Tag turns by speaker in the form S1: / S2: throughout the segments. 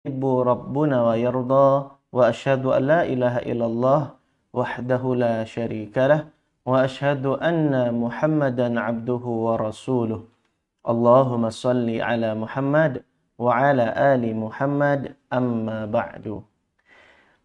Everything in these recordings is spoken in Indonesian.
S1: yuhibbu rabbuna wa yarda wa asyhadu an la ilaha illallah wahdahu la syarikalah wa asyhadu anna Muhammadan abduhu wa rasuluh. Allahumma salli ala Muhammad wa ala ali Muhammad amma ba'du.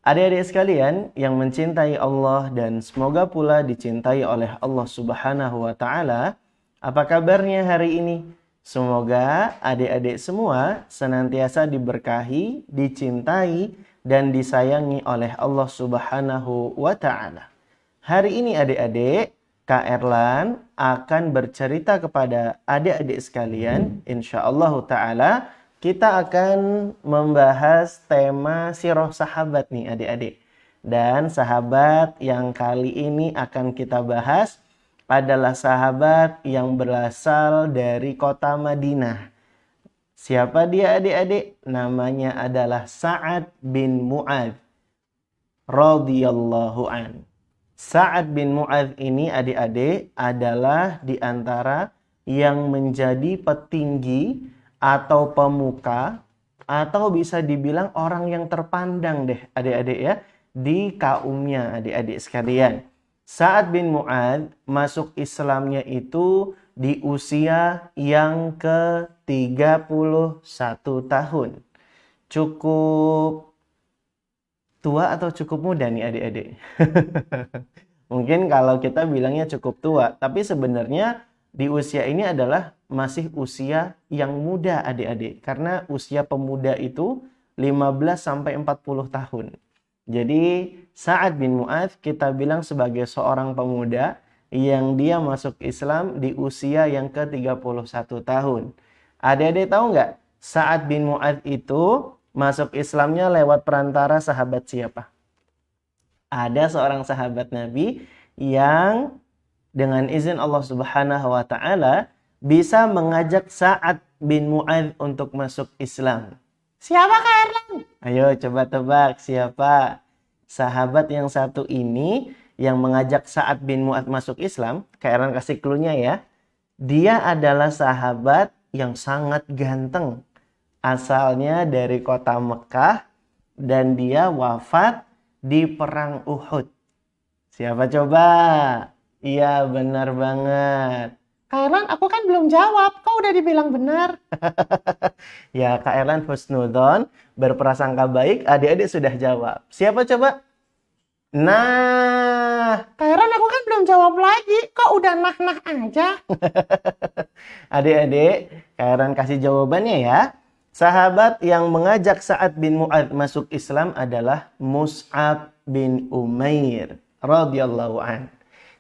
S1: Adik-adik sekalian yang mencintai Allah dan semoga pula dicintai oleh Allah Subhanahu wa taala, apa kabarnya hari ini? Semoga adik-adik semua senantiasa diberkahi, dicintai, dan disayangi oleh Allah Subhanahu wa ta'ala. Hari ini adik-adik, Kak Erlan akan bercerita kepada adik-adik sekalian. InsyaAllah ta'ala kita akan membahas tema sirah sahabat nih adik-adik. Dan sahabat yang kali ini akan kita bahas adalah sahabat yang berasal dari kota Madinah. Siapa dia adik-adik? Namanya adalah Sa'ad bin Mu'adz radhiyallahu an. Sa'ad bin Mu'adz ini adik-adik adalah di antara yang menjadi petinggi atau pemuka atau bisa dibilang orang yang terpandang deh adik-adik ya di kaumnya adik-adik sekalian. Sa'ad bin Mu'adz masuk Islamnya itu di usia yang ke-31 tahun. Cukup tua atau cukup muda nih adik-adik? Mungkin kalau kita bilangnya cukup tua, tapi sebenarnya di usia ini adalah masih usia yang muda adik-adik. Karena usia pemuda itu 15-40 tahun. Jadi Sa'ad bin Mu'adz kita bilang sebagai seorang pemuda yang dia masuk Islam di usia yang ke-31 tahun. Adik-adik tahu nggak? Sa'ad bin Mu'adz itu masuk Islamnya lewat perantara sahabat siapa? Ada seorang sahabat Nabi yang dengan izin Allah Subhanahu wa taala bisa mengajak Sa'ad bin Mu'adz untuk masuk Islam. Siapa Kak Erlan? Ayo coba tebak siapa? Sahabat yang satu ini yang mengajak Sa'ad bin Mu'adz masuk Islam. Kak Erlan kasih clue-nya ya. Dia adalah sahabat yang sangat ganteng. Asalnya dari kota Mekah dan dia wafat di perang Uhud. Siapa coba? Iya benar banget. Kak Erlan, aku kan belum jawab. Kok udah dibilang benar? Ya, Kak Erlan husnudon, berprasangka baik, adik-adik sudah jawab. Siapa coba? Nah, Kak Erlan, aku kan belum jawab lagi. Kok udah nah-nah aja? Adik-adik, Kak Erlan kasih jawabannya ya. Sahabat yang mengajak Sa'ad bin Mu'adz masuk Islam adalah Mus'ab bin Umair radhiyallahu an.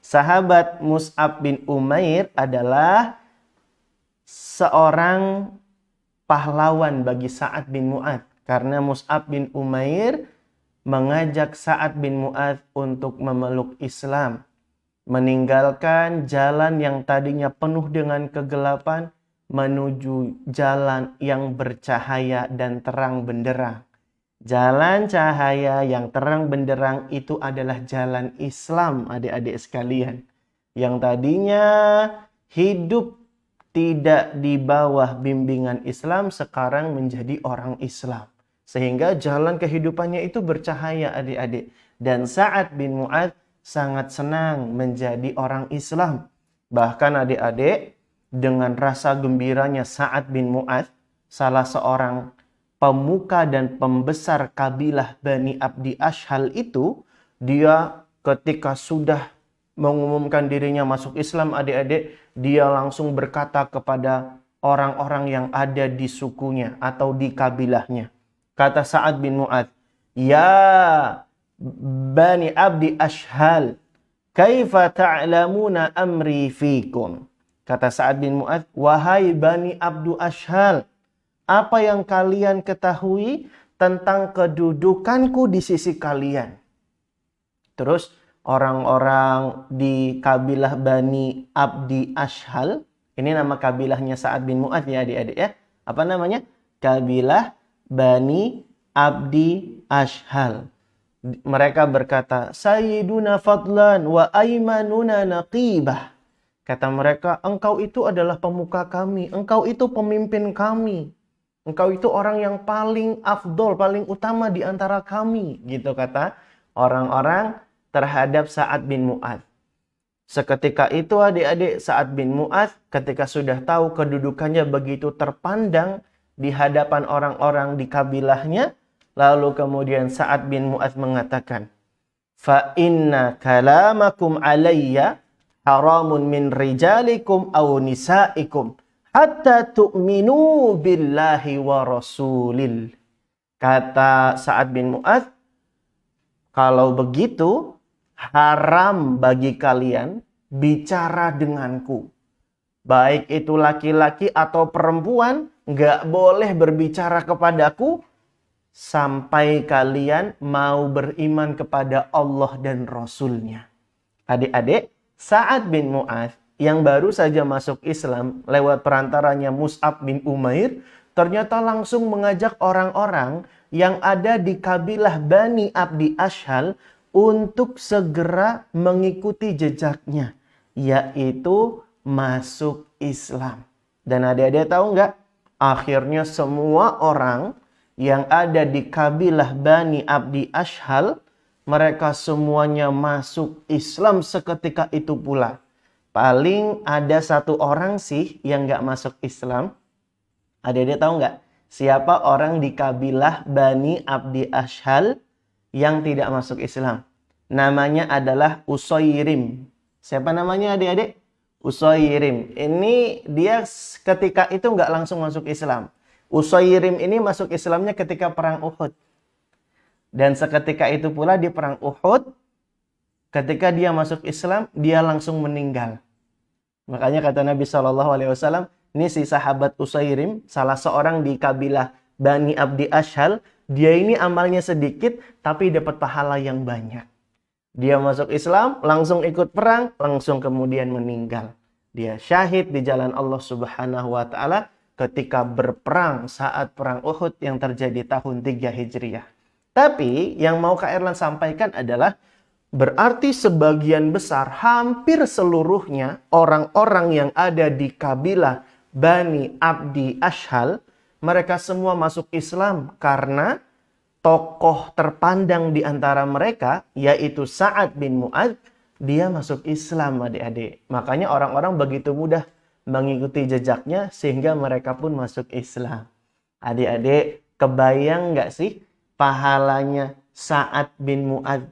S1: Sahabat Mus'ab bin Umair adalah seorang pahlawan bagi Sa'ad bin Mu'adz. Karena Mus'ab bin Umair mengajak Sa'ad bin Mu'adz untuk memeluk Islam. Meninggalkan jalan yang tadinya penuh dengan kegelapan menuju jalan yang bercahaya dan terang benderang. Jalan cahaya yang terang benderang itu adalah jalan Islam adik-adik sekalian. Yang tadinya hidup tidak di bawah bimbingan Islam sekarang menjadi orang Islam. Sehingga jalan kehidupannya itu bercahaya adik-adik. Dan Sa'ad bin Mu'adz sangat senang menjadi orang Islam. Bahkan adik-adik dengan rasa gembiranya Sa'ad bin Mu'adz, salah seorang pemuka dan pembesar kabilah Bani Abdi Ashhal itu, dia ketika sudah mengumumkan dirinya masuk Islam adik-adik, dia langsung berkata kepada orang-orang yang ada di sukunya atau di kabilahnya. Kata Sa'ad bin Mu'adz, "Ya Bani Abdi Ashhal, kaifa ta'lamuna amri fikum?" Kata Sa'ad bin Mu'adz, "Wahai Bani Abdu Ashhal, apa yang kalian ketahui tentang kedudukanku di sisi kalian?" Terus orang-orang di kabilah Bani Abdi Ashhal, ini nama kabilahnya Sa'ad bin Mu'adz ya adik-adik ya. Apa namanya? Kabilah Bani Abdi Ashhal. Mereka berkata, "Sayyiduna fadlan wa aymanuna naqibah." Kata mereka, engkau itu adalah pemuka kami, engkau itu pemimpin kami. Engkau itu orang yang paling afdol, paling utama di antara kami. Gitu kata orang-orang terhadap Sa'ad bin Mu'adz. Seketika itu adik-adik, Sa'ad bin Mu'adz ketika sudah tahu kedudukannya begitu terpandang di hadapan orang-orang di kabilahnya, lalu kemudian Sa'ad bin Mu'adz mengatakan, "Fa inna kalamakum alayya haramun min rijalikum aw nisaikum hatta tu'minu billahi wa rasulil." Kata Sa'ad bin Mu'adz, kalau begitu haram bagi kalian bicara denganku. Baik itu laki-laki atau perempuan, nggak boleh berbicara kepadaku sampai kalian mau beriman kepada Allah dan Rasul-Nya. Adik-adik, Sa'ad bin Mu'adz yang baru saja masuk Islam lewat perantaranya Mus'ab bin Umair, ternyata langsung mengajak orang-orang yang ada di kabilah Bani Abdi Ashhal untuk segera mengikuti jejaknya, yaitu masuk Islam. Dan adik-adik tahu nggak? Akhirnya semua orang yang ada di kabilah Bani Abdi Ashhal, mereka semuanya masuk Islam seketika itu pula. Paling ada satu orang sih yang nggak masuk Islam. Adik-adik tahu nggak? Siapa orang di kabilah Bani Abdi Ashhal yang tidak masuk Islam? Namanya adalah Usairim. Siapa namanya adik-adik? Usairim. Ini dia ketika itu nggak langsung masuk Islam. Usairim ini masuk Islamnya ketika perang Uhud. Dan seketika itu pula di perang Uhud, ketika dia masuk Islam, dia langsung meninggal. Makanya kata Nabi SAW, ini si sahabat Usairim, salah seorang di kabilah Bani Abdi Ashhal, dia ini amalnya sedikit, tapi dapat pahala yang banyak. Dia masuk Islam, langsung ikut perang, langsung kemudian meninggal. Dia syahid di jalan Allah Subhanahu wa Ta'ala ketika berperang saat perang Uhud yang terjadi tahun 3 Hijriah. Tapi yang mau Kak Erlan sampaikan adalah berarti sebagian besar, hampir seluruhnya orang-orang yang ada di kabilah Bani Abdi Ashhal, mereka semua masuk Islam karena tokoh terpandang di antara mereka, yaitu Sa'ad bin Mu'adz, dia masuk Islam adik-adik. Makanya orang-orang begitu mudah mengikuti jejaknya sehingga mereka pun masuk Islam. Adik-adik, kebayang nggak sih pahalanya Sa'ad bin Mu'adz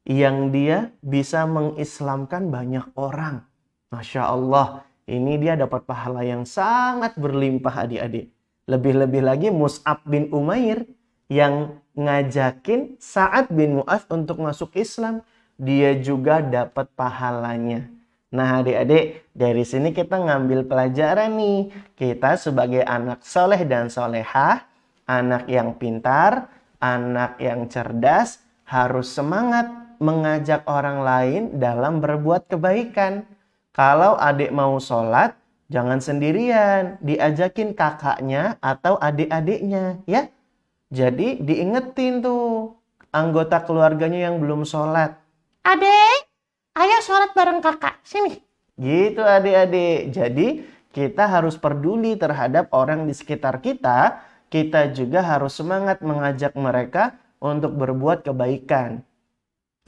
S1: yang dia bisa mengislamkan banyak orang? Masya Allah, ini dia dapat pahala yang sangat berlimpah adik-adik. Lebih-lebih lagi Mus'ab bin Umair yang ngajakin Sa'ad bin Mu'adz untuk masuk Islam, dia juga dapat pahalanya. Nah adik-adik, dari sini kita ngambil pelajaran nih. Kita sebagai anak soleh dan solehah, anak yang pintar, anak yang cerdas, harus semangat mengajak orang lain dalam berbuat kebaikan. Kalau adik mau sholat, jangan sendirian, diajakin kakaknya atau adik-adiknya, ya. Jadi diingetin tuh anggota keluarganya yang belum sholat. Adek, ayo sholat bareng kakak, sini. Gitu adik-adik. Jadi kita harus peduli terhadap orang di sekitar kita. Kita juga harus semangat mengajak mereka untuk berbuat kebaikan.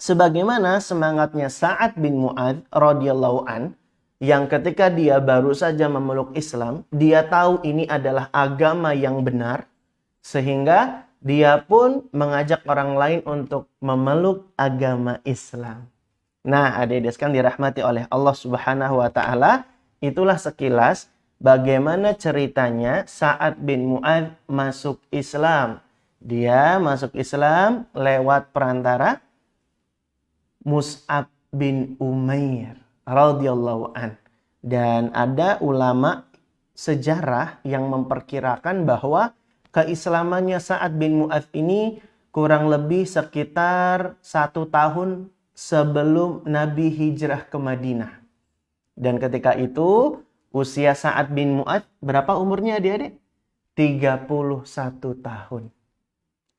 S1: Sebagaimana semangatnya Sa'ad bin Mu'adz radhiyallahu an, yang ketika dia baru saja memeluk Islam, dia tahu ini adalah agama yang benar, sehingga dia pun mengajak orang lain untuk memeluk agama Islam. Nah, adik-adik sekalian dirahmati oleh Allah Subhanahu wa Ta'ala, itulah sekilas bagaimana ceritanya Sa'ad bin Mu'adz masuk Islam. Dia masuk Islam lewat perantara Mus'ab bin Umair radhiyallahu an. Dan ada ulama sejarah yang memperkirakan bahwa keislamannya Sa'ad bin Mu'adz ini kurang lebih sekitar 1 tahun sebelum Nabi hijrah ke Madinah. Dan ketika itu usia Sa'ad bin Mu'adz berapa umurnya adik-adik? 31 tahun.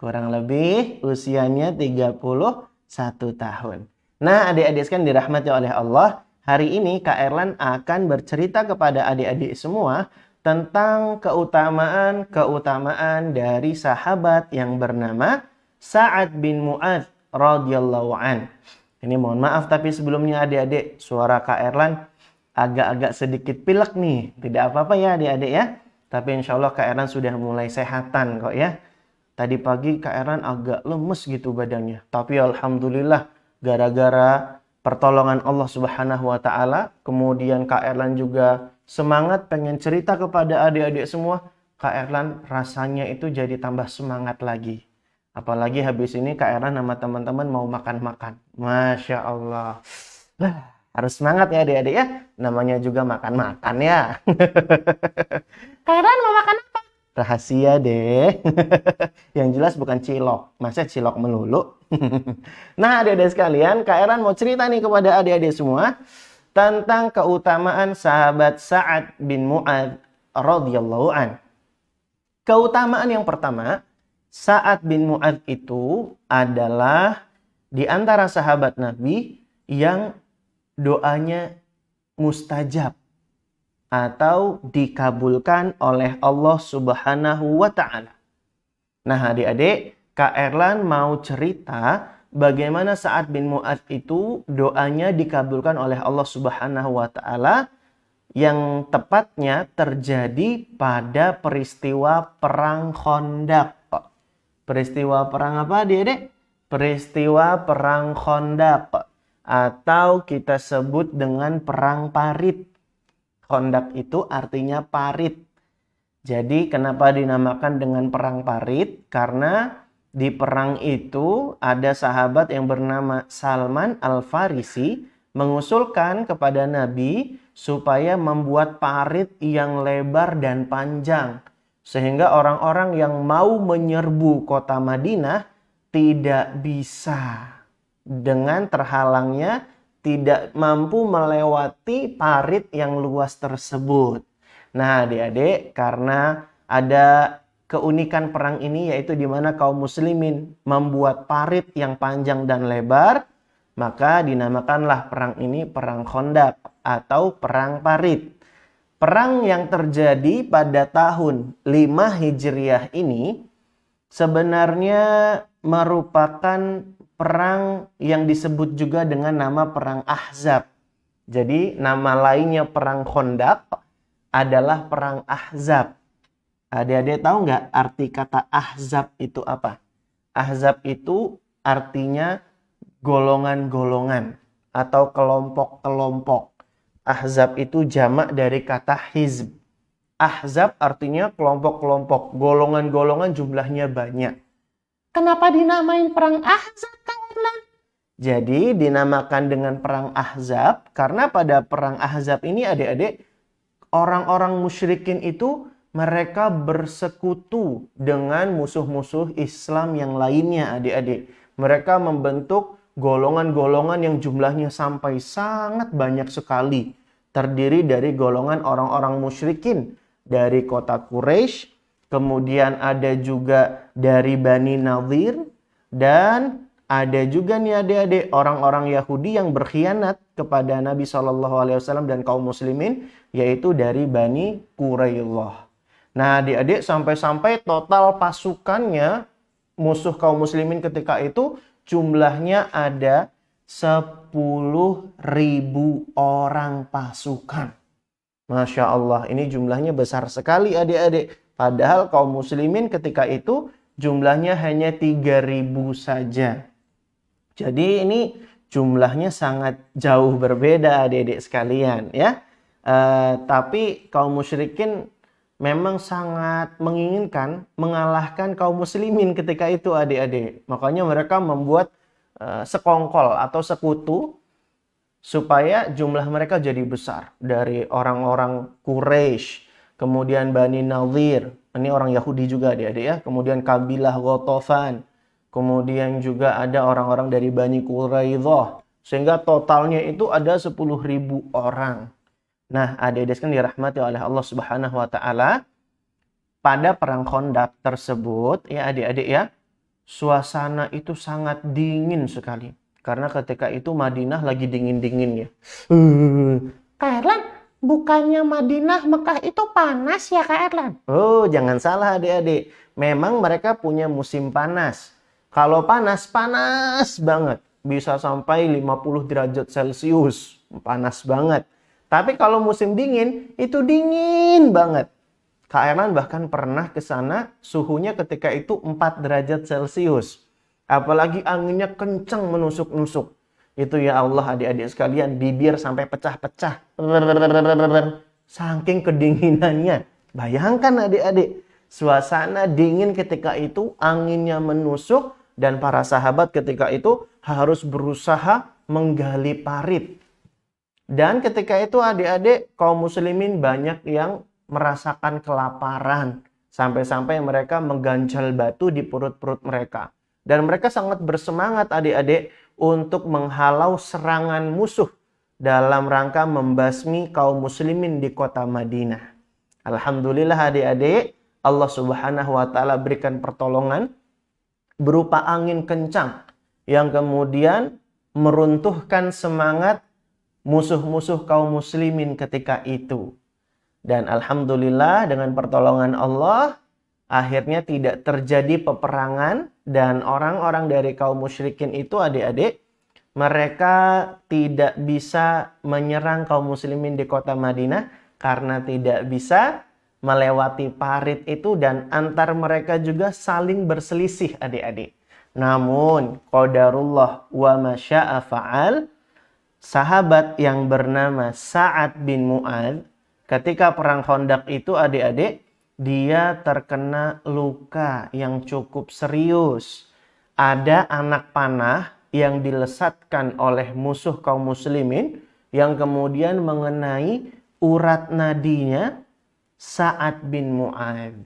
S1: Kurang lebih usianya 31 tahun. Nah adik-adik sekalian dirahmati oleh Allah, hari ini Kak Erlan akan bercerita kepada adik-adik semua tentang keutamaan dari sahabat yang bernama Sa'ad bin Mu'adz radhiyallahu an. Ini mohon maaf tapi sebelumnya adik-adik, suara Kak Erlan agak-agak sedikit pilek nih. Tidak apa-apa ya adik-adik ya. Tapi insya Allah Kak Erlan sudah mulai sehatan kok ya. Tadi pagi Kak Erlan agak lemes gitu badannya. Tapi alhamdulillah gara-gara pertolongan Allah Subhanahu wa taala, kemudian Kak Erlan juga semangat pengen cerita kepada adik-adik semua. Kak Erlan rasanya itu jadi tambah semangat lagi. Apalagi habis ini Kak Erlan sama teman-teman mau makan-makan. Masya Allah. Harus semangat ya adik-adik ya. Namanya juga makan-makan ya. Kak Erlan mau makan apa? Rahasia deh. Yang jelas bukan cilok. Masa cilok melulu? Nah adik-adik sekalian, Kak Erlan mau cerita nih kepada adik-adik semua tentang keutamaan sahabat Sa'ad bin Mu'adz radhiyallahu an. Keutamaan yang pertama, Sa'ad bin Mu'adz itu adalah di antara sahabat Nabi yang doanya mustajab atau dikabulkan oleh Allah Subhanahu wa taala. Nah, adik-adik, Kak Erlan mau cerita bagaimana Sa'ad bin Mu'adz itu doanya dikabulkan oleh Allah Subhanahu wa taala yang tepatnya terjadi pada peristiwa perang Khandaq. Peristiwa perang apa adik-adik? Peristiwa perang Khandaq atau kita sebut dengan perang parit. Khandaq itu artinya parit. Jadi kenapa dinamakan dengan perang parit? Karena di perang itu ada sahabat yang bernama Salman Al-Farisi mengusulkan kepada Nabi supaya membuat parit yang lebar dan panjang. Sehingga orang-orang yang mau menyerbu kota Madinah tidak bisa. Dengan terhalangnya tidak mampu melewati parit yang luas tersebut. Nah adik-adik, karena ada keunikan perang ini yaitu di mana kaum muslimin membuat parit yang panjang dan lebar, maka dinamakanlah perang ini perang Khandaq atau perang parit. Perang yang terjadi pada tahun 5 Hijriah ini sebenarnya merupakan perang yang disebut juga dengan nama perang Ahzab. Jadi nama lainnya perang Khandaq adalah perang Ahzab. Adik-adik tahu nggak arti kata Ahzab itu apa? Ahzab itu artinya golongan-golongan atau kelompok-kelompok. Ahzab itu jamak dari kata hizb. Ahzab artinya kelompok-kelompok, golongan-golongan jumlahnya banyak. Kenapa dinamain perang Ahzab, Kak Erlan? Jadi dinamakan dengan perang Ahzab karena pada perang Ahzab ini adik-adik, orang-orang musyrikin itu mereka bersekutu dengan musuh-musuh Islam yang lainnya adik-adik. Mereka membentuk golongan-golongan yang jumlahnya sampai sangat banyak sekali. Terdiri dari golongan orang-orang musyrikin dari kota Quraisy, kemudian ada juga dari Bani Nadhir, dan ada juga nih adik-adik orang-orang Yahudi yang berkhianat kepada Nabi SAW dan kaum muslimin, yaitu dari Bani Quraidah. Nah adik-adik sampai-sampai total pasukannya musuh kaum muslimin ketika itu jumlahnya ada 10.000 orang pasukan. Masya Allah, ini jumlahnya besar sekali adik-adik. Padahal kaum muslimin ketika itu jumlahnya hanya 3.000 saja. Jadi ini jumlahnya sangat jauh berbeda adik-adik sekalian ya. Tapi kaum musyrikin memang sangat menginginkan mengalahkan kaum muslimin ketika itu adik-adik. Makanya mereka membuat sekongkol atau sekutu supaya jumlah mereka jadi besar. Dari orang-orang Quraisy, kemudian Bani Nadhir, ini orang Yahudi juga adik-adik ya. Kemudian kabilah Ghatafan, kemudian juga ada orang-orang dari Bani Quraidah. Sehingga totalnya itu ada 10.000 orang. Nah adik-adik kan dirahmati oleh Allah Subhanahu wa taala. Pada perang Khandaq tersebut ya adik-adik ya, suasana itu sangat dingin sekali. Karena ketika itu Madinah lagi dingin-dinginnya. Kak Erlan, bukannya Madinah, Mekah itu panas ya Kak Erlan? Oh, jangan salah adik-adik. Memang mereka punya musim panas. Kalau panas, panas banget. Bisa sampai 50 derajat Celcius. Panas banget. Tapi kalau musim dingin, itu dingin banget. Kak Erlan bahkan pernah ke sana, suhunya ketika itu 4 derajat Celcius. Apalagi anginnya kencang menusuk-nusuk. Itu ya Allah adik-adik sekalian, bibir sampai pecah-pecah. Saking kedinginannya. Bayangkan adik-adik, suasana dingin ketika itu, anginnya menusuk, dan para sahabat ketika itu harus berusaha menggali parit. Dan ketika itu adik-adik kaum muslimin banyak yang merasakan kelaparan. Sampai-sampai mereka mengganjal batu di perut-perut mereka. Dan mereka sangat bersemangat adik-adik untuk menghalau serangan musuh dalam rangka membasmi kaum muslimin di kota Madinah. Alhamdulillah adik-adik, Allah Subhanahu wa taala berikan pertolongan berupa angin kencang yang kemudian meruntuhkan semangat musuh-musuh kaum muslimin ketika itu. Dan alhamdulillah dengan pertolongan Allah, akhirnya tidak terjadi peperangan dan orang-orang dari kaum musyrikin itu adik-adik, mereka tidak bisa menyerang kaum muslimin di kota Madinah karena tidak bisa melewati parit itu dan antar mereka juga saling berselisih adik-adik. Namun qadarullah wa masya'a fa'al, sahabat yang bernama Sa'ad bin Mu'adz ketika perang Khandaq itu adik-adik, dia terkena luka yang cukup serius. Ada anak panah yang dilesatkan oleh musuh kaum muslimin yang kemudian mengenai urat nadinya Sa'ad bin Mu'adz.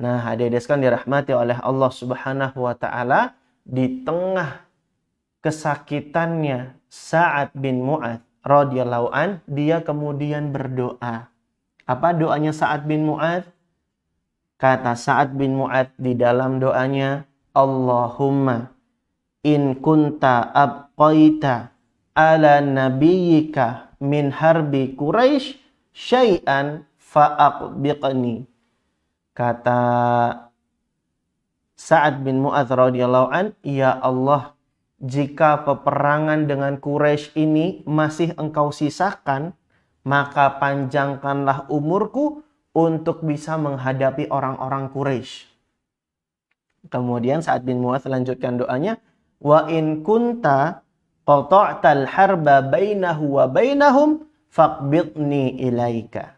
S1: Nah, adik-adik sekalian dirahmati oleh Allah Subhanahu wa taala, di tengah kesakitannya Sa'ad bin Mu'adz radhiyallahu an, dia kemudian berdoa. Apa doanya Sa'ad bin Mu'adz? Kata Sa'ad bin Mu'adz di dalam doanya, Allahumma in kunta abqaita ala nabiyyika min harbi Quraisy syai'an fa'aqbiqni. Kata Sa'ad bin Mu'adz radhiyallahu an, ya Allah, jika peperangan dengan Quraisy ini masih engkau sisakan, maka panjangkanlah umurku untuk bisa menghadapi orang-orang Quraisy. Kemudian Sa'ad bin Mu'adz lanjutkan doanya, wa in kunta qata'tal harba bainahu wa bainahum faqbidni ilaika.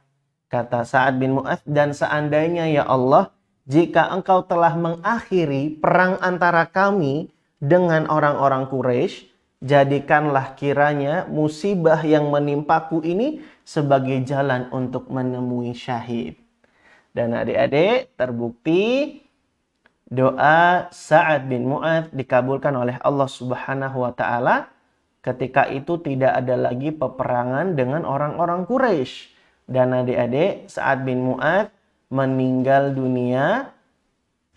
S1: Kata Sa'ad bin Mu'adz, dan seandainya ya Allah, jika engkau telah mengakhiri perang antara kami dengan orang-orang Quraisy, jadikanlah kiranya musibah yang menimpaku ini sebagai jalan untuk menemui syahid. Dan adik-adik, terbukti doa Sa'ad bin Mu'adz dikabulkan oleh Allah Subhanahu wa taala. Ketika itu tidak ada lagi peperangan dengan orang-orang Quraisy. Dan adik-adik, Sa'ad bin Mu'adz meninggal dunia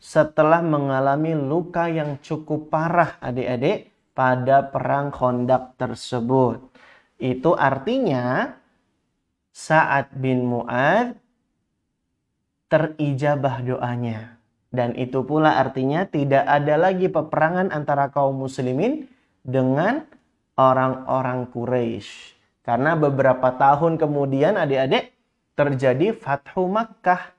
S1: setelah mengalami luka yang cukup parah adik-adik pada perang Khandaq tersebut. Itu artinya Sa'ad bin Mu'adz terijabah doanya. Dan itu pula artinya tidak ada lagi peperangan antara kaum muslimin dengan orang-orang Quraisy. Karena beberapa tahun kemudian adik-adik terjadi Fathu Makkah.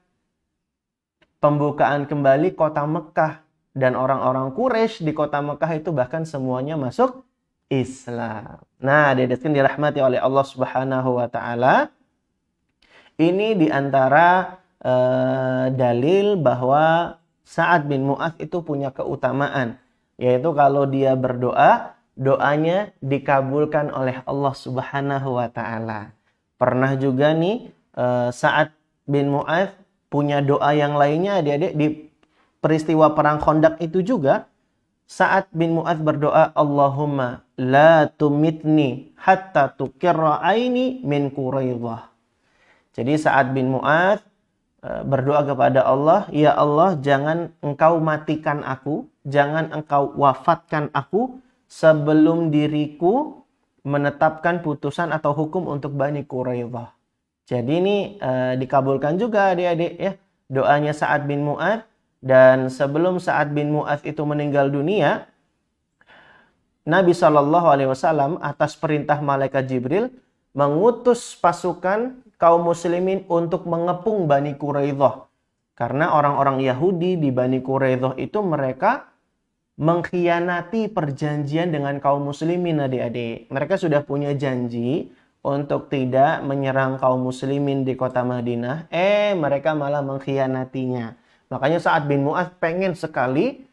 S1: Pembukaan kembali kota Mekah. Dan orang-orang Quraisy di kota Mekah itu bahkan semuanya masuk Islam. Nah, adik-adik dirahmati oleh Allah Subhanahu wa taala. Ini diantara dalil bahwa Sa'ad bin Mu'adz itu punya keutamaan. Yaitu kalau dia berdoa, doanya dikabulkan oleh Allah Subhanahu wa taala. Pernah juga nih Sa'ad bin Mu'adz punya doa yang lainnya adik-adik di peristiwa perang Khandaq itu juga. Sa'ad bin Mu'adz berdoa, Allahumma la tumitni hatta tuqirra aini min Quraidah. Jadi Sa'ad bin Mu'adz berdoa kepada Allah, ya Allah, jangan engkau matikan aku, jangan engkau wafatkan aku sebelum diriku menetapkan putusan atau hukum untuk Bani Quraidah. Jadi ini dikabulkan juga adik-adik ya doanya Sa'ad bin Mu'adz. Dan sebelum Sa'ad bin Mu'adz itu meninggal dunia, Nabi SAW atas perintah malaikat Jibril mengutus pasukan kaum muslimin untuk mengepung Bani Quraidah. Karena orang-orang Yahudi di Bani Quraidah itu mereka mengkhianati perjanjian dengan kaum muslimin adik-adik. Mereka sudah punya janji untuk tidak menyerang kaum muslimin di kota Madinah. Mereka malah mengkhianatinya. Makanya Sa'ad bin Mu'adz pengen sekali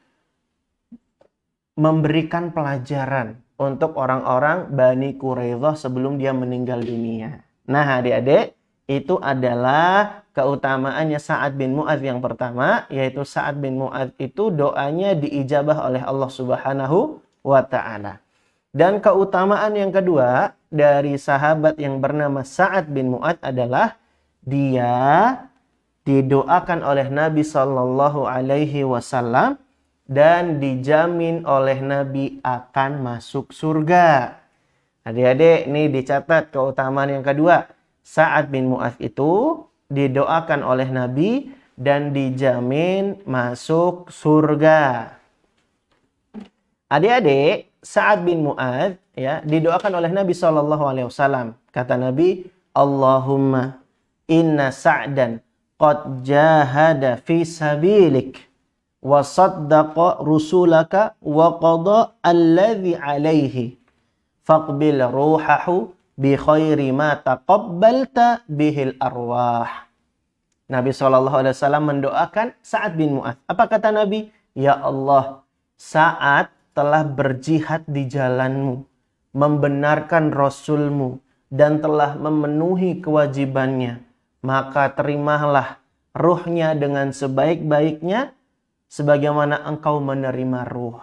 S1: memberikan pelajaran untuk orang-orang Bani Quraidah sebelum dia meninggal dunia. Nah adik-adik, itu adalah keutamaannya Sa'ad bin Mu'adz yang pertama, yaitu Sa'ad bin Mu'adz itu doanya diijabah oleh Allah Subhanahu wa Ta'ala. Dan keutamaan yang kedua dari sahabat yang bernama Sa'ad bin Mu'adz adalah dia didoakan oleh Nabi Shallallahu Alaihi Wasallam dan dijamin oleh Nabi akan masuk surga. Adik-adik, ini dicatat keutamaan yang kedua. Sa'ad bin Mu'adz itu didoakan oleh Nabi dan dijamin masuk surga. Adik-adik, Sa'ad bin Mu'adz ya didoakan oleh Nabi SAW. Kata Nabi, Allahumma inna Sa'dan qad jahada fi sabilik wa saddaqa rusulaka wa qada alladhi alaihi faqbil ruhahu bi khairi ma taqabbalta bihil arwah. Nabi SAW mendoakan Sa'ad bin Mu'adz. Apa kata Nabi? Ya Allah, Sa'ad telah berjihad di jalanmu, membenarkan Rasulmu, dan telah memenuhi kewajibannya. Maka terimalah ruhnya dengan sebaik-baiknya, sebagaimana engkau menerima ruh.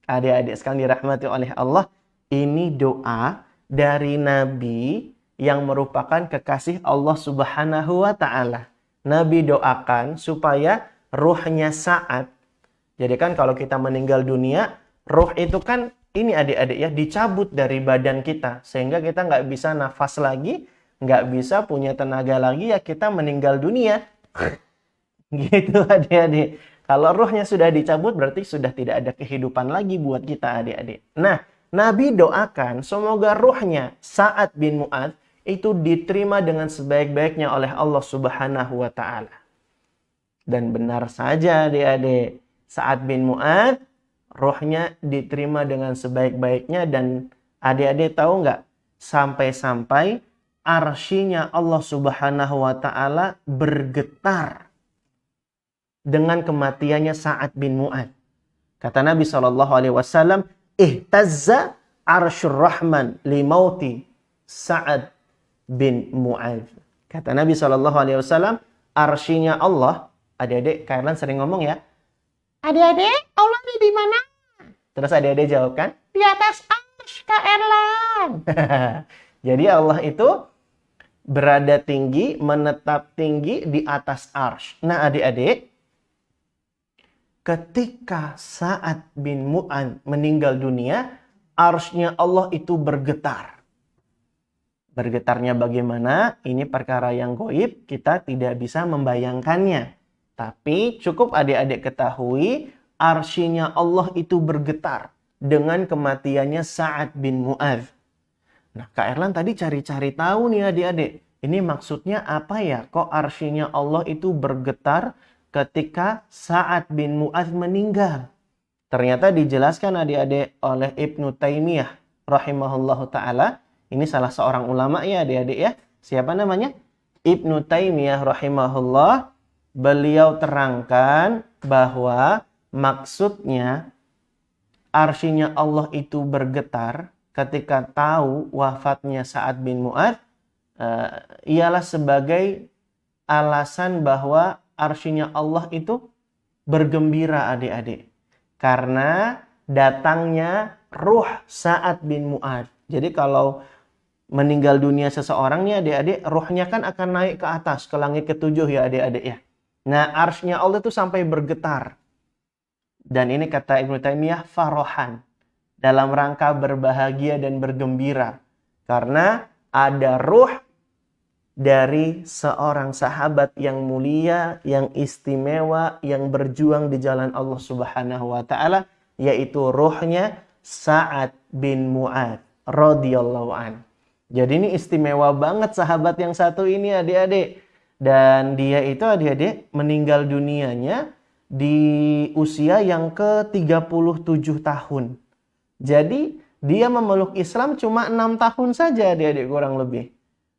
S1: Adik-adik sekalian dirahmati oleh Allah, ini doa dari Nabi yang merupakan kekasih Allah Subhanahu wa Ta'ala. Nabi doakan supaya ruhnya Sa'ad. Jadi kan kalau kita meninggal dunia, ruh itu kan ini adik-adik ya dicabut dari badan kita. Sehingga kita nggak bisa nafas lagi, nggak bisa punya tenaga lagi, ya kita meninggal dunia. Gitu adik-adik. Kalau ruhnya sudah dicabut berarti sudah tidak ada kehidupan lagi buat kita adik-adik. Nah, Nabi doakan semoga ruhnya Sa'ad bin Mu'adz itu diterima dengan sebaik-baiknya oleh Allah Subhanahu wa Ta'ala. Dan benar saja adik-adik, Sa'ad bin Mu'adz ruhnya diterima dengan sebaik-baiknya. Dan adik-adik tahu nggak? Sampai-sampai arsy-nya Allah Subhanahu wa Ta'ala bergetar dengan kematiannya Sa'ad bin Mu'adz. Kata Nabi SAW, ihtazza arsyur rahman limauti Sa'ad bin Mu'adz. Kata Nabi SAW, arsy-nya Allah, adik-adik Kailan sering ngomong ya, adik-adik Allah ini di mana? Terus adik-adik jawab kan, di atas arsy Kak Erlan. Jadi Allah itu berada tinggi, menetap tinggi di atas arsy. Nah adik-adik, ketika Sa'ad bin Mu'adz meninggal dunia, arsy-nya Allah itu bergetar. Bergetarnya bagaimana? Ini perkara yang gaib, kita tidak bisa membayangkannya. Tapi cukup adik-adik ketahui, arsy-nya Allah itu bergetar dengan kematiannya Sa'ad bin Mu'adz. Nah, Kak Erlan tadi cari-cari tahu nih adik-adik. Ini maksudnya apa ya? Kok arsy-nya Allah itu bergetar ketika Sa'ad bin Mu'adz meninggal? Ternyata dijelaskan adik-adik oleh Ibnu Taimiyah rahimahullahu ta'ala. Ini salah seorang ulama ya adik-adik ya. Siapa namanya? Ibnu Taimiyah rahimahullah. Beliau terangkan bahwa maksudnya arsy-nya Allah itu bergetar ketika tahu wafatnya Sa'ad bin Mu'adz ialah sebagai alasan bahwa arsy-nya Allah itu bergembira adik-adik. Karena datangnya ruh Sa'ad bin Mu'adz. Jadi kalau meninggal dunia seseorang nih adik-adik, ruhnya kan akan naik ke atas, ke langit ketujuh ya adik-adik ya. Nah arsy-nya Allah itu sampai bergetar. Dan ini kata Ibnu Taimiyah farohan. Dalam rangka berbahagia dan bergembira. Karena ada ruh dari seorang sahabat yang mulia, yang istimewa, yang berjuang di jalan Allah Subhanahu wa taala, yaitu ruhnya Sa'ad bin Mu'adz radhiyallahu an. Jadi ini istimewa banget sahabat yang satu ini adik-adik. Dan dia itu adik-adik meninggal dunianya di usia yang ke-37 tahun. Jadi dia memeluk Islam cuma 6 tahun saja adik-adik kurang lebih.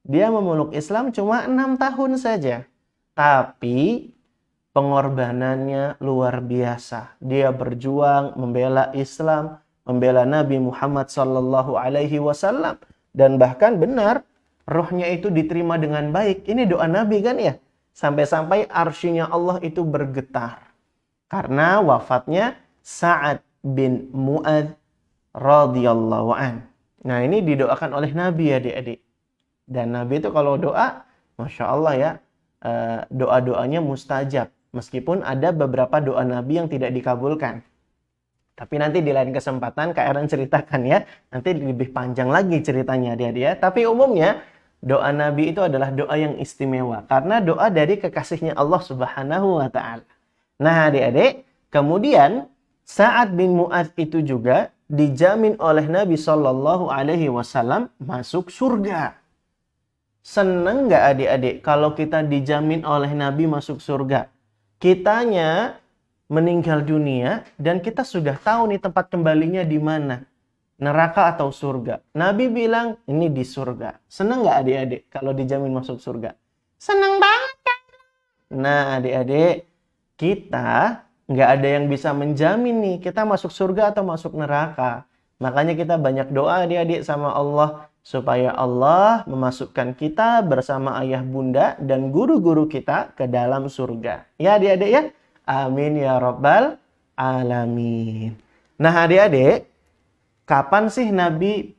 S1: Dia memeluk Islam cuma 6 tahun saja. Tapi pengorbanannya luar biasa. Dia berjuang membela Islam, membela Nabi Muhammad sallallahu alaihi wasallam, dan bahkan benar rohnya itu diterima dengan baik. Ini doa Nabi kan ya? Sampai-sampai arsy-Nya Allah itu bergetar karena wafatnya Sa'ad bin Mu'adz radhiyallahu an. Nah, ini didoakan oleh Nabi ya adik-adik. Dan Nabi itu kalau doa, Masya Allah ya, doa-doanya mustajab. Meskipun ada beberapa doa Nabi yang tidak dikabulkan. Tapi nanti di lain kesempatan Kak Aaron ceritakan ya. Nanti lebih panjang lagi ceritanya dia. Tapi umumnya doa Nabi itu adalah doa yang istimewa. Karena doa dari kekasihnya Allah Subhanahu wa ta'ala. Nah adik-adik, kemudian Sa'ad bin Mu'adz itu juga dijamin oleh Nabi Shallallahu Alaihi Wasallam masuk surga. Seneng nggak adik-adik kalau kita dijamin oleh Nabi masuk surga? Kitanya meninggal dunia dan kita sudah tahu nih tempat kembalinya di mana. Neraka atau surga. Nabi bilang ini di surga. Seneng nggak adik-adik kalau dijamin masuk surga? Seneng banget kan? Nah adik-adik, kita nggak ada yang bisa menjamin nih kita masuk surga atau masuk neraka. Makanya kita banyak doa adik-adik sama Allah supaya Allah memasukkan kita bersama ayah bunda dan guru-guru kita ke dalam surga. Ya adik-adik ya. Amin ya rabbal alamin. Nah adik-adik, kapan sih Nabi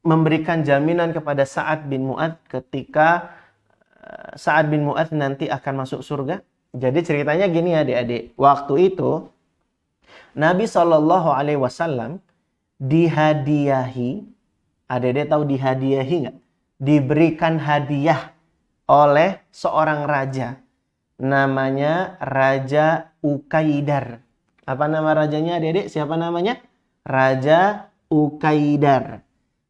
S1: memberikan jaminan kepada Sa'ad bin Mu'adz ketika Sa'ad bin Mu'adz nanti akan masuk surga? Jadi ceritanya gini adik-adik. Waktu itu Nabi SAW dihadiahi. Adik-adik tahu dihadiahi nggak? Diberikan hadiah oleh seorang raja. Namanya Raja Ukaidar. Apa nama rajanya adik-adik? Siapa namanya? Raja Ukaidar.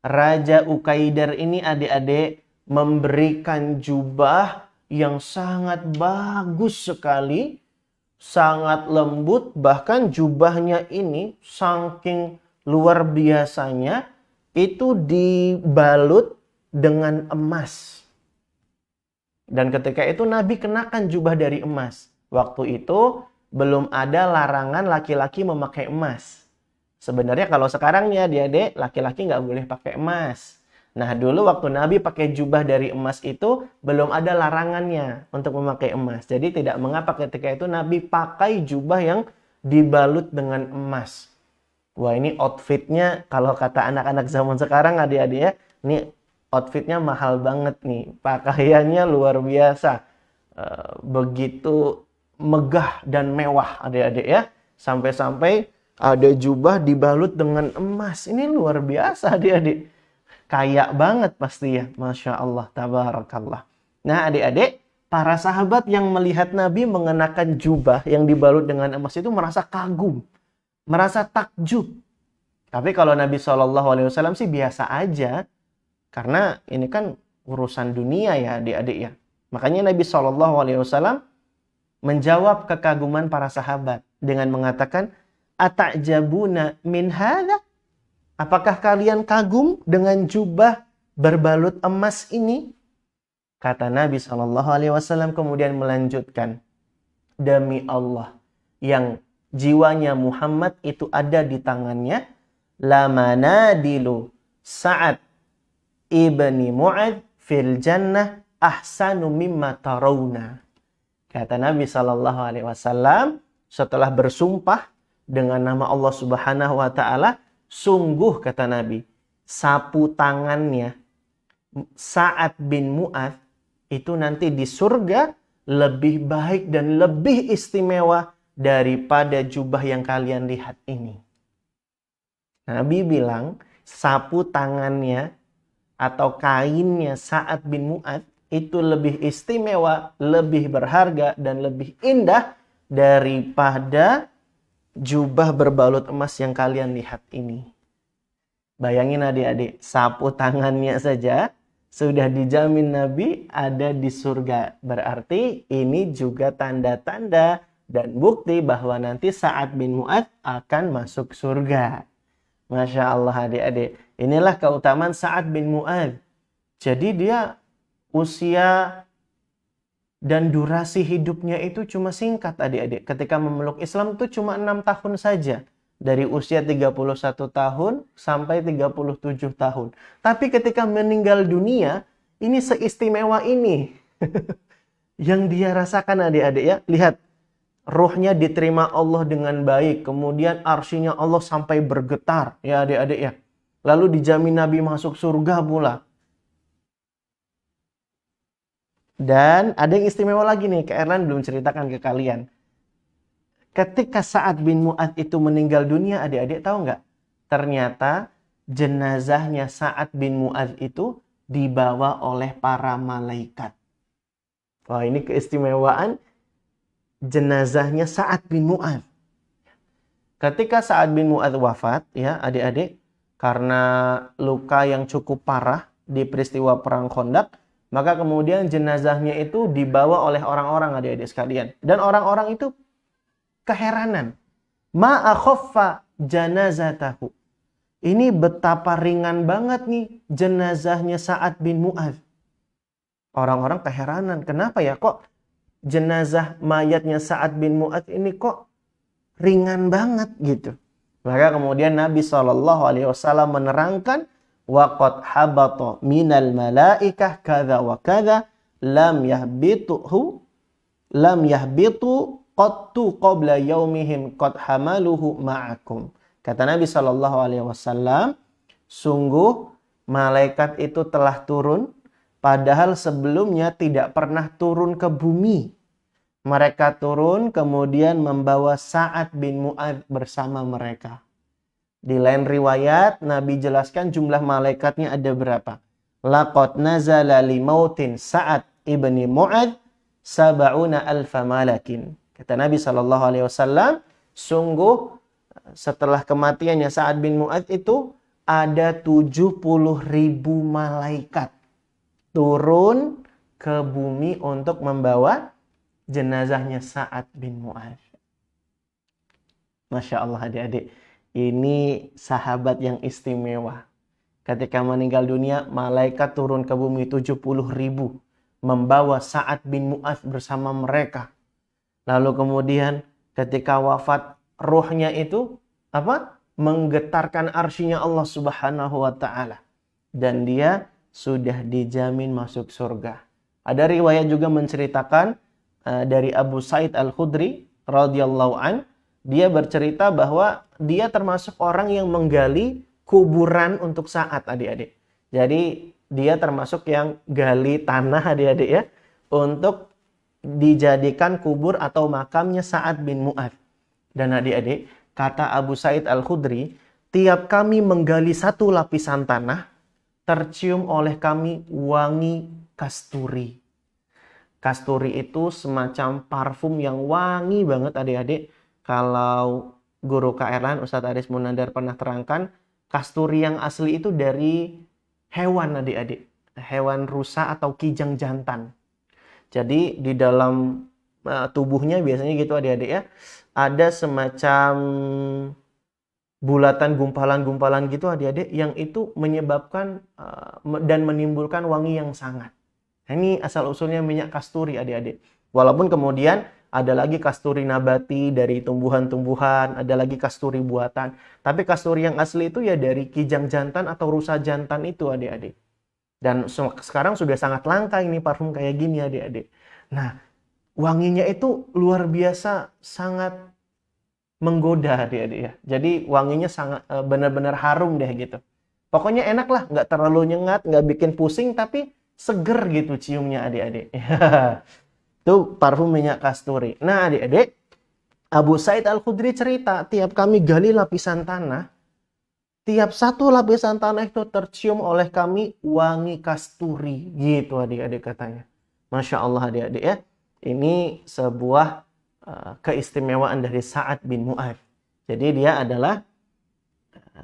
S1: Raja Ukaidar ini adik-adik memberikan jubah yang sangat bagus sekali. Sangat lembut. Bahkan jubahnya ini saking luar biasanya. Itu dibalut dengan emas. Dan ketika itu Nabi kenakan jubah dari emas. Waktu itu belum ada larangan laki-laki memakai emas. Sebenarnya kalau sekarang ya adik-adik, laki-laki nggak boleh pakai emas. Nah dulu waktu Nabi pakai jubah dari emas itu belum ada larangannya untuk memakai emas. Jadi tidak mengapa ketika itu Nabi pakai jubah yang dibalut dengan emas. Wah ini outfitnya kalau kata anak-anak zaman sekarang adik-adik ya, ini outfitnya mahal banget nih. Pakaiannya luar biasa. Begitu megah dan mewah adik-adik ya. Sampai-sampai ada jubah dibalut dengan emas. Ini luar biasa adik-adik. Kayak banget pasti ya. Masya Allah, tabarakallah. Nah adik-adik, para sahabat yang melihat Nabi mengenakan jubah yang dibalut dengan emas itu merasa kagum. Merasa takjub. Tapi kalau Nabi SAW sih biasa aja. Karena ini kan urusan dunia ya adik-adik ya. Makanya Nabi SAW menjawab kekaguman para sahabat. Dengan mengatakan, Ata'jabuna min hadha? Apakah kalian kagum dengan jubah berbalut emas ini? Kata Nabi SAW kemudian melanjutkan. Demi Allah yang jiwanya Muhammad itu ada di tangannya. La manadilu Sa'ad ibni Mu'adz fil jannah ahsanu mimma tarawna. Kata Nabi SAW setelah bersumpah dengan nama Allah Subhanahu wa taala, sungguh kata Nabi, sapu tangannya Sa'ad bin Mu'adz itu nanti di surga lebih baik dan lebih istimewa daripada jubah yang kalian lihat ini. Nabi bilang sapu tangannya atau kainnya Sa'ad bin Mu'adz itu lebih istimewa, lebih berharga, dan lebih indah daripada jubah berbalut emas yang kalian lihat ini. Bayangin adik-adik, sapu tangannya saja sudah dijamin Nabi ada di surga. Berarti ini juga tanda-tanda dan bukti bahwa nanti Sa'ad bin Mu'adz akan masuk surga. Masya Allah adik-adik. Inilah keutamaan Sa'ad bin Mu'adz. Jadi dia usia dan durasi hidupnya itu cuma singkat adik-adik. Ketika memeluk Islam itu cuma 6 tahun saja. Dari usia 31 tahun sampai 37 tahun. Tapi ketika meninggal dunia, ini seistimewa ini. Yang dia rasakan adik-adik ya. Lihat, ruhnya diterima Allah dengan baik. Kemudian arsy-Nya Allah sampai bergetar. Ya adik-adik ya. Lalu dijamin Nabi masuk surga pula. Dan ada yang istimewa lagi nih. Kak Erlan belum ceritakan ke kalian. Ketika Sa'ad bin Mu'adz itu meninggal dunia, adik-adik tahu nggak? Ternyata jenazahnya Sa'ad bin Mu'adz itu dibawa oleh para malaikat. Wah, ini keistimewaan jenazahnya Sa'ad bin Mu'adz. Ketika Sa'ad bin Mu'adz wafat, ya adik-adik, karena luka yang cukup parah di peristiwa perang Khandaq, maka kemudian jenazahnya itu dibawa oleh orang-orang adik-adik sekalian. Dan orang-orang itu keheranan. Ma'akhaffa janazatahu. Ini betapa ringan banget nih jenazahnya Sa'ad bin Mu'adz. Orang-orang keheranan. Kenapa ya kok jenazah mayatnya Sa'ad bin Mu'adz ini kok ringan banget gitu. Maka kemudian Nabi SAW menerangkan waqad habata minal malaikah kadza wa kadza lam yahbitu qattu qabla yaumihim qad hamaluhu ma'akum. Kata Nabi SAW, sungguh malaikat itu telah turun, padahal sebelumnya tidak pernah turun ke bumi. Mereka turun kemudian membawa Sa'ad bin Mu'adz bersama mereka. Di lain riwayat, Nabi jelaskan jumlah malaikatnya ada berapa. Laqad nazala li mautin Sa'ad ibni Mu'adz sab'una alfa malakin. Kata Nabi SAW, sungguh setelah kematiannya Sa'ad bin Mu'adz itu ada 70.000 malaikat turun ke bumi untuk membawa jenazahnya Sa'ad bin Mu'adz. Masya Allah adik-adik, ini sahabat yang istimewa. Ketika meninggal dunia, malaikat turun ke bumi 70.000 membawa Sa'ad bin Mu'adz bersama mereka. Lalu kemudian ketika wafat, ruhnya itu menggetarkan arsy-Nya Allah Subhanahu wa taala. Dan dia sudah dijamin masuk surga. Ada riwayat juga menceritakan dari Abu Sa'id Al-Khudri radhiyallahu an, dia bercerita bahwa dia termasuk orang yang menggali kuburan untuk Sa'ad adik-adik. Jadi dia termasuk yang gali tanah adik-adik ya untuk dijadikan kubur atau makamnya Sa'ad bin Mu'adz. Dan adik-adik, kata Abu Sa'id Al-Khudri, tiap kami menggali satu lapisan tanah, tercium oleh kami wangi kasturi. Kasturi itu semacam parfum yang wangi banget adik-adik. Kalau guru Kak Erlan, Ustadz Aris Munandar pernah terangkan, kasturi yang asli itu dari hewan adik-adik. Hewan rusa atau kijang jantan. Jadi di dalam tubuhnya biasanya gitu adik-adik ya, ada semacam bulatan gumpalan-gumpalan gitu adik-adik yang itu menyebabkan dan menimbulkan wangi yang sangat. Nah, ini asal-usulnya minyak kasturi adik-adik. Walaupun kemudian ada lagi kasturi nabati dari tumbuhan-tumbuhan, ada lagi kasturi buatan. Tapi kasturi yang asli itu ya dari kijang jantan atau rusa jantan itu adik-adik. Dan sekarang sudah sangat langka ini parfum kayak gini adik-adik. Nah, wanginya itu luar biasa sangat menggoda adik-adik ya. Jadi wanginya sangat benar-benar harum deh gitu. Pokoknya enak lah, nggak terlalu nyengat, nggak bikin pusing, tapi seger gitu ciumnya adik-adik. Itu parfum minyak kasturi. Nah adik-adik, Abu Sa'id Al-Khudri cerita, tiap kami gali lapisan tanah, tiap satu lapisan tanah itu tercium oleh kami wangi kasturi. Gitu adik-adik katanya. Masya Allah adik-adik ya. Ini sebuah keistimewaan dari Sa'ad bin Mu'adz. Jadi dia adalah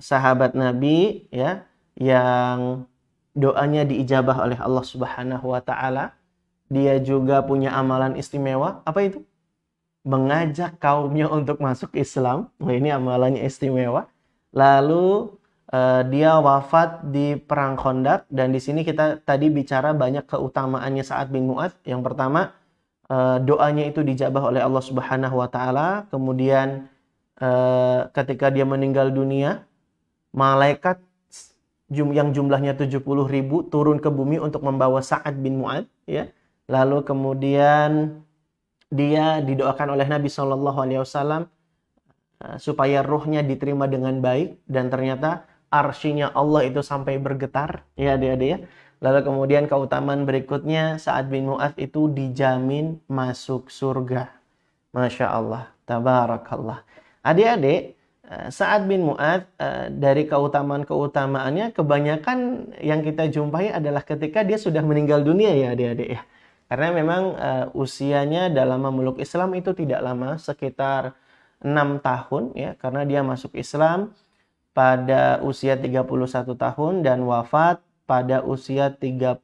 S1: sahabat Nabi ya yang doanya diijabah oleh Allah Subhanahu wa taala. Dia juga punya amalan istimewa. Apa itu? Mengajak kaumnya untuk masuk Islam. Nah, ini amalannya istimewa. Lalu dia wafat di perang Khandaq, dan di sini kita tadi bicara banyak keutamaannya Sa'ad bin Mu'adz. Yang pertama, doanya itu dijabah oleh Allah Subhanahu wa taala. Kemudian ketika dia meninggal dunia, malaikat yang jumlahnya 70.000 turun ke bumi untuk membawa Sa'ad bin Mu'adz ya. Lalu kemudian dia didoakan oleh Nabi SAW supaya ruhnya diterima dengan baik, dan ternyata arsy-nya Allah itu sampai bergetar ya adik-adik ya. Lalu kemudian keutamaan berikutnya, Sa'ad bin Mu'adz itu dijamin masuk surga. Masya Allah, tabarakallah. Adik-adik, Sa'ad bin Mu'adz dari keutamaan-keutamaannya kebanyakan yang kita jumpai adalah ketika dia sudah meninggal dunia ya adik-adik ya. Karena memang usianya dalam memeluk Islam itu tidak lama, sekitar 6 tahun ya, karena dia masuk Islam pada usia 31 tahun dan wafat pada usia 37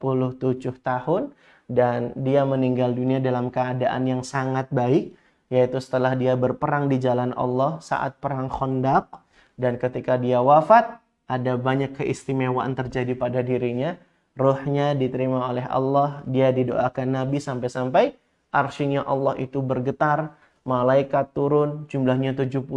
S1: tahun, dan dia meninggal dunia dalam keadaan yang sangat baik, yaitu setelah dia berperang di jalan Allah saat perang Khandaq. Dan ketika dia wafat, ada banyak keistimewaan terjadi pada dirinya. Ruhnya diterima oleh Allah, dia didoakan Nabi sampai-sampai arsy-nya Allah itu bergetar, malaikat turun jumlahnya 70.000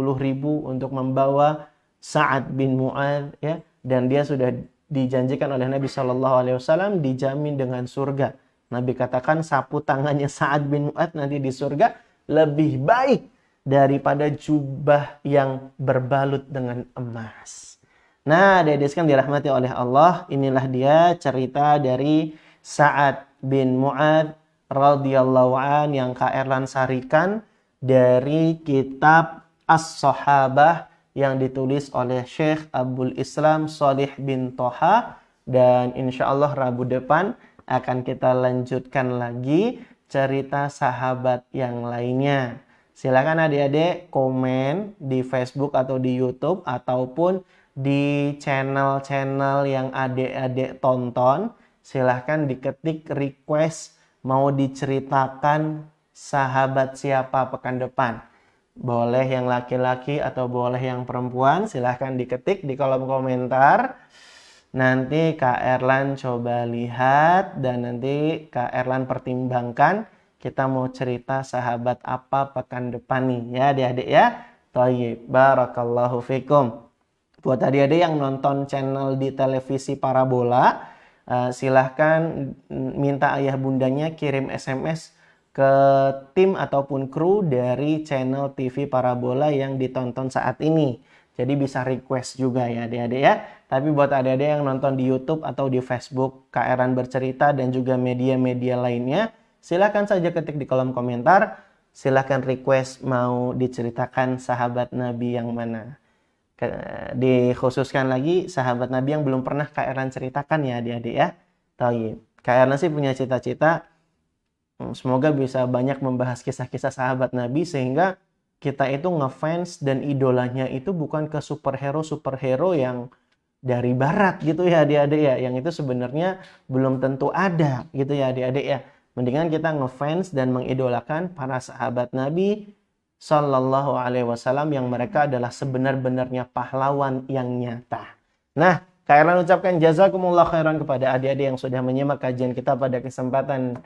S1: untuk membawa Sa'ad bin Mu'adz ya, dan dia sudah dijanjikan oleh Nabi SAW dijamin dengan surga. Nabi katakan sapu tangannya Sa'ad bin Mu'adz nanti di surga lebih baik daripada jubah yang berbalut dengan emas. Nah, adik-adik sekalian dirahmati oleh Allah, inilah dia cerita dari Sa'ad bin Mu'adz radhiyallahu an yang Kak Erlan sarikan dari kitab As-Sahabah yang ditulis oleh Syekh Abdul Islam Shalih bin Toha. Dan insya Allah Rabu depan akan kita lanjutkan lagi cerita sahabat yang lainnya. Silakan adik-adik komen di Facebook atau di YouTube ataupun di channel-channel yang adik-adik tonton. Silahkan diketik request mau diceritakan sahabat siapa pekan depan. Boleh yang laki-laki atau boleh yang perempuan. Silahkan diketik di kolom komentar. Nanti Kak Erlan coba lihat dan nanti Kak Erlan pertimbangkan kita mau cerita sahabat apa pekan depan nih ya adik-adik ya. Thayyib, barakallahu fikum. Buat adik-adik yang nonton channel di televisi parabola, silahkan minta ayah bundanya kirim SMS ke tim ataupun kru dari channel TV parabola yang ditonton saat ini. Jadi bisa request juga ya adik-adik ya. Tapi buat adik-adik yang nonton di YouTube atau di Facebook Kak Eran Bercerita dan juga media-media lainnya, silahkan saja ketik di kolom komentar. Silahkan request mau diceritakan sahabat Nabi yang mana. Dikhususkan lagi sahabat Nabi yang belum pernah Kak Erlan ceritakan ya adik-adik ya. Tahu, Kak Erlan sih punya cita-cita semoga bisa banyak membahas kisah-kisah sahabat Nabi sehingga kita itu ngefans dan idolanya itu bukan ke superhero yang dari barat gitu ya adik-adik ya. Yang itu sebenarnya belum tentu ada gitu ya adik-adik ya. Mendingan kita ngefans dan mengidolakan para sahabat Nabi Sallallahu Alaihi Wasallam yang mereka adalah sebenar-benarnya pahlawan yang nyata. Nah, Kak Erlan ucapkan jazakumullah khairan kepada adik-adik yang sudah menyimak kajian kita pada kesempatan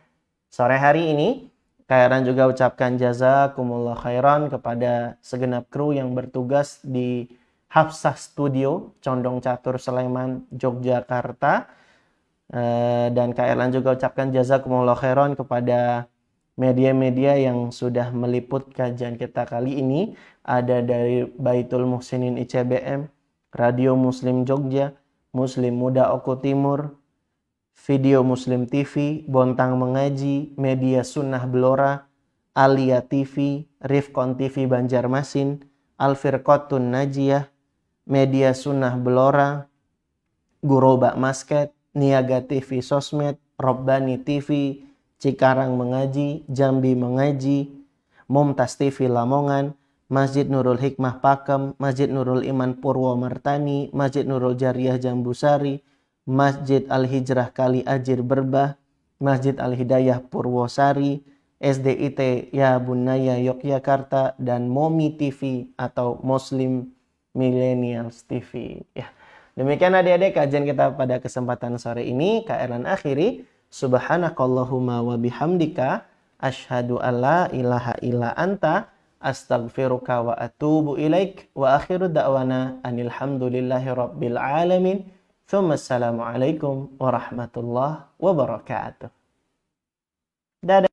S1: sore hari ini. Kak Erlan juga ucapkan jazakumullah khairan kepada segenap kru yang bertugas di Hafsah Studio, Condong Catur, Sleman, Yogyakarta. Dan Kak Erlan juga ucapkan jazakumullah khairan kepada media-media yang sudah meliput kajian kita kali ini. Ada dari Baitul Muhsinin ICBM, Radio Muslim Jogja, Muslim Muda Oku Timur, Video Muslim TV, Bontang Mengaji, Media Sunnah Blora, Alia TV, Rifkon TV Banjarmasin, Al-Firqatun Najiyah, Media Sunnah Blora, Guroba Masket, Niaga TV Sosmed, Robbani TV, Cikarang mengaji, Jambi mengaji, Mumtaz TV Lamongan, Masjid Nurul Hikmah Pakem, Masjid Nurul Iman Purwomartani, Masjid Nurul Jariah Jambusari, Masjid Al-Hijrah Kali Ajir Berbah, Masjid Al-Hidayah Purwosari, SDIT Ya Bunaya Yogyakarta, dan Momi TV atau Muslim Millennials TV. Ya. Demikian adik-adik kajian kita pada kesempatan sore ini. Kak Erlan akhiri. Subhanakallahumma wa bihamdika asyhadu alla ilaha illa anta astaghfiruka wa atubu ilaik wa akhiru da'wana anil hamdulillahi rabbil alamin. Assalamualaikum warahmatullahi wabarakatuh. Dadah.